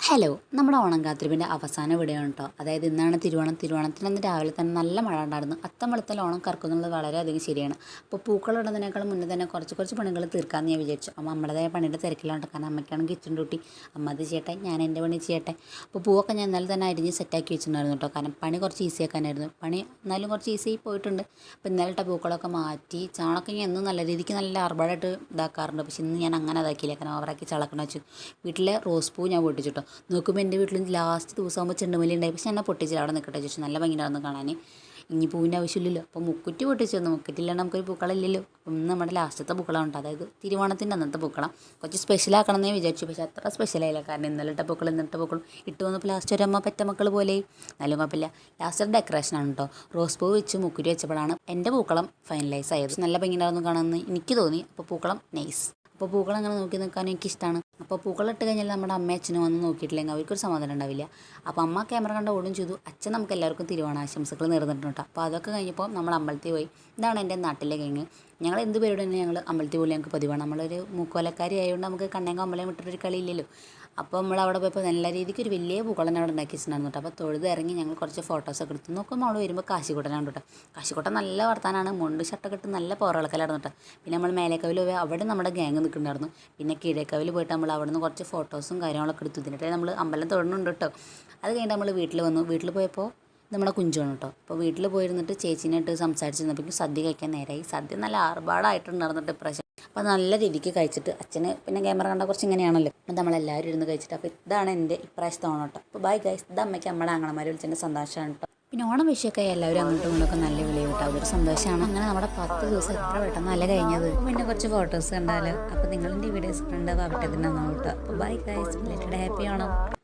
Hello, നമ്മുടെ ഓണം കാത്തിരിപ്പിൻ്റെ അവസാന video ആണ് കേട്ടോ. അതായത് ഇന്നാണ് തിരുവോണത്തിനന്ന് രാവിലെ തന്നെ നല്ല മഴ ഉണ്ടായിരുന്നു. അത്തം വെളുത്തൽ ഓണം കറക്കുന്നുള്ളത് വളരെയധികം ശരിയാണ്. അപ്പോൾ പൂക്കളിടുന്നതിനേക്കാളും മുന്നേ തന്നെ കുറച്ച് പണികൾ തീർക്കാമെന്ന് ഞാൻ വിചാരിച്ചു. അപ്പോൾ നമ്മുടേതായ പണിയുടെ തിരക്കിലാണ്. കാരണം അമ്മയ്ക്കാണ് കിച്ചൺ ഡ്യൂട്ടി. അമ്മ അത് ചെയ്യട്ടെ, ഞാൻ എൻ്റെ പണി ചെയ്യട്ടെ. അപ്പോൾ പൂവൊക്കെ ഞാൻ ഇന്നലെ തന്നെ അരിഞ്ഞ് സെറ്റാക്കി വെച്ചിട്ടുണ്ടായിരുന്നു കേട്ടോ. കാരണം പണി കുറച്ച് ഈസി ആക്കാനായിരുന്നു. പണി എന്നാലും കുറച്ച് ഈസി ആയി പോയിട്ടുണ്ട്. അപ്പോൾ ഇന്നലെ ഇട്ട പൂക്കളൊക്കെ മാറ്റി ചാണകം ഞാൻ എന്നും നല്ല രീതിക്ക് നല്ല ആർഭാടായിട്ട് ഇതാക്കാറുണ്ട്. പക്ഷെ ഇന്ന് ഞാൻ അങ്ങനെ ഇതാക്കിയില്ല. കാരണം ഓവറാക്കി ചളക്കണ വെച്ചു. വീട്ടിലെ റോസ് പൂ ഞാൻ പൊട്ടിച്ചിട്ടോ. നോക്കുമ്പോൾ എൻ്റെ വീട്ടിൽ ലാസ്റ്റ് ദിവസമാകുമ്പോൾ ചെണ്ടുമല്ലി ഉണ്ടായി. പക്ഷെ എന്നെ പൊട്ടിച്ചില്ല, അവിടെ നിൽക്കട്ടെ ചോദിച്ചു. നല്ല ഭംഗിയുണ്ടായിരുന്നു കാണാൻ. ഇനി പൂവിൻ്റെ ആവശ്യമില്ലല്ലോ. അപ്പോൾ മുക്കുറ്റി പൊട്ടിച്ചു തന്നു. മുക്കുറ്റില്ലാണ്ട് നമുക്കൊരു പൂക്കളില്ലല്ലോ. അപ്പം ഇന്ന് നമ്മുടെ ലാസ്റ്റത്തെ പൂക്കളമാണ് കേട്ടോ. അതായത് തിരുവോണത്തിൻ്റെ അന്നത്തെ പൂക്കളം കുറച്ച് സ്പെഷ്യലാക്കണം എന്നേ വിചാരിച്ചു. പക്ഷേ അത്ര സ്പെഷ്യലായില്ല. കാരണം ഇന്നലെ ഇട്ട പൂക്കൾ ഇന്നത്തെ പൂക്കളും ഇട്ട് വന്നപ്പോൾ ലാസ്റ്റ് ഒരു അമ്മ പെറ്റ മക്കൾ പോലെ എന്നാലും കുഴപ്പമില്ല. ലാസ്റ്റ് ഡെക്കറേഷനാണ് കേട്ടോ. റോസ് പൂ വെച്ച് മുക്കുറ്റി വെച്ചപ്പോഴാണ് എൻ്റെ പൂക്കളം ഫൈനലൈസ് ആയത്. നല്ല ഭംഗിയുണ്ടായിരുന്നു കാണാമെന്ന് എനിക്ക് തോന്നി. അപ്പോൾ പൂക്കളം നൈസ്. അപ്പോൾ പൂക്കൾ അങ്ങനെ നോക്കി നിൽക്കാനും എനിക്കിഷ്ടമാണ്. അപ്പോൾ പൂക്കളിട്ട് കഴിഞ്ഞാൽ നമ്മുടെ അമ്മയും അച്ഛനും വന്ന് നോക്കിയിട്ടില്ലെങ്കിൽ അവർക്കൊരു സമാധാനം ഉണ്ടാവില്ല. അപ്പോൾ അമ്മ ക്യാമറ കണ്ട് ഓടും ചെയ്തു. അച്ഛൻ നമുക്ക് എല്ലാവർക്കും തിരുവോണാശംസകൾ നേർന്നിട്ടുണ്ട്. അപ്പോൾ അതൊക്കെ കഴിഞ്ഞപ്പോൾ നമ്മൾ അമ്പലത്തിൽ പോയി. ഇതാണ് എൻ്റെ നാട്ടിലെ കഴിഞ്ഞ് ഞങ്ങൾ എന്ത് പേരോട് തന്നെ ഞങ്ങൾ അമ്പലത്തിൽ പോലെ ഞങ്ങൾക്ക് പതിവാണ്. നമ്മളൊരു മൂക്കോലക്കാരി ആയതുകൊണ്ട് നമുക്ക് കണ്ണേങ്ക അമ്പലം വിട്ടൊരു കളിയില്ലല്ലോ. അപ്പോൾ നമ്മൾ അവിടെ പോയപ്പോൾ നല്ല രീതിക്ക് ഒരു വലിയ പൂക്കളം അവിടെ ഉണ്ടാക്കി വെച്ചിട്ടുണ്ടായിരുന്നു കേട്ടോ. അപ്പോൾ തൊഴുത് ഇറങ്ങി ഞങ്ങൾ കുറച്ച് ഫോട്ടോസൊക്കെ എടുത്തു. നോക്കുമ്പോൾ അവിടെ വരുമ്പോൾ കാശിക്കോട്ടനാണ് കേട്ടോ. കാശിക്കോട്ടൻ നല്ല വർത്താനാണ്. മുണ്ട് ഷർട്ടൊക്കെ ഇട്ട് നല്ല പോറളക്കലായിരുന്നു കേട്ടോ. പിന്നെ നമ്മൾ മേലേക്കവിൽ പോയി അവിടെ നമ്മുടെ ഗ്യാങ് നിൽക്കുന്നുണ്ടായിരുന്നു. പിന്നെ കീഴേക്കവിൽ പോയിട്ട് നമ്മൾ അവിടെ നിന്ന് കുറച്ച് ഫോട്ടോസും കാര്യങ്ങളൊക്കെ എടുത്തു. ഇതിനിടെ നമ്മൾ അമ്പലം തൊഴുന്നുണ്ട് കേട്ടോ. അത് കഴിഞ്ഞിട്ട് നമ്മൾ വീട്ടിൽ വന്നു. വീട്ടിൽ പോയപ്പോൾ നമ്മുടെ കുഞ്ചുവാണ് കേട്ടോ. അപ്പോൾ വീട്ടിൽ പോയിരുന്നിട്ട് ചേച്ചീനായിട്ട് സംസാരിച്ചിരുന്നപ്പോഴേക്കും സദ്യ കഴിക്കാൻ നേരമായി. സദ്യ നല്ല ആർഭാടായിട്ടുണ്ടായിരുന്നിട്ട് ഇപ്രാവശ്യം. അപ്പോൾ നല്ല രീതിക്ക് കഴിച്ചിട്ട് അച്ഛന് പിന്നെ ക്യാമറ കണ്ടാൽ കുറച്ച് ഇങ്ങനെയാണല്ലോ. അപ്പോൾ നമ്മളെല്ലാവരും ഇരുന്ന് കഴിച്ചിട്ട് അപ്പോൾ ഇതാണ് എൻ്റെ ഇപ്രാവശ്യത്തെ ഓണം കേട്ടോ. അപ്പോൾ ബൈ ഗൈസ്, ഇത് അമ്മയ്ക്ക് നമ്മുടെ ആങ്ങളമാർ വിളിച്ചതിൻ്റെ സന്തോഷമാണ് കേട്ടോ. പിന്നെ ഓണം വിഷയമൊക്കെ എല്ലാവരും അങ്ങോട്ടും ഇങ്ങോട്ടൊക്കെ നല്ല വിളി കേട്ടോ. അതൊരു സന്തോഷമാണ്. അങ്ങനെ നമ്മുടെ 10 ദിവസം എത്ര പെട്ടെന്നല്ല കഴിഞ്ഞത്. പിന്നെ കുറച്ച് ഫോട്ടോസ് കണ്ടാലോ. അപ്പോൾ നിങ്ങളെൻ്റെ വീഡിയോസ് കണ്ട് വാവിട്ടതിനാണ് കേട്ടോ. അപ്പോൾ bye guys, related happy Onam.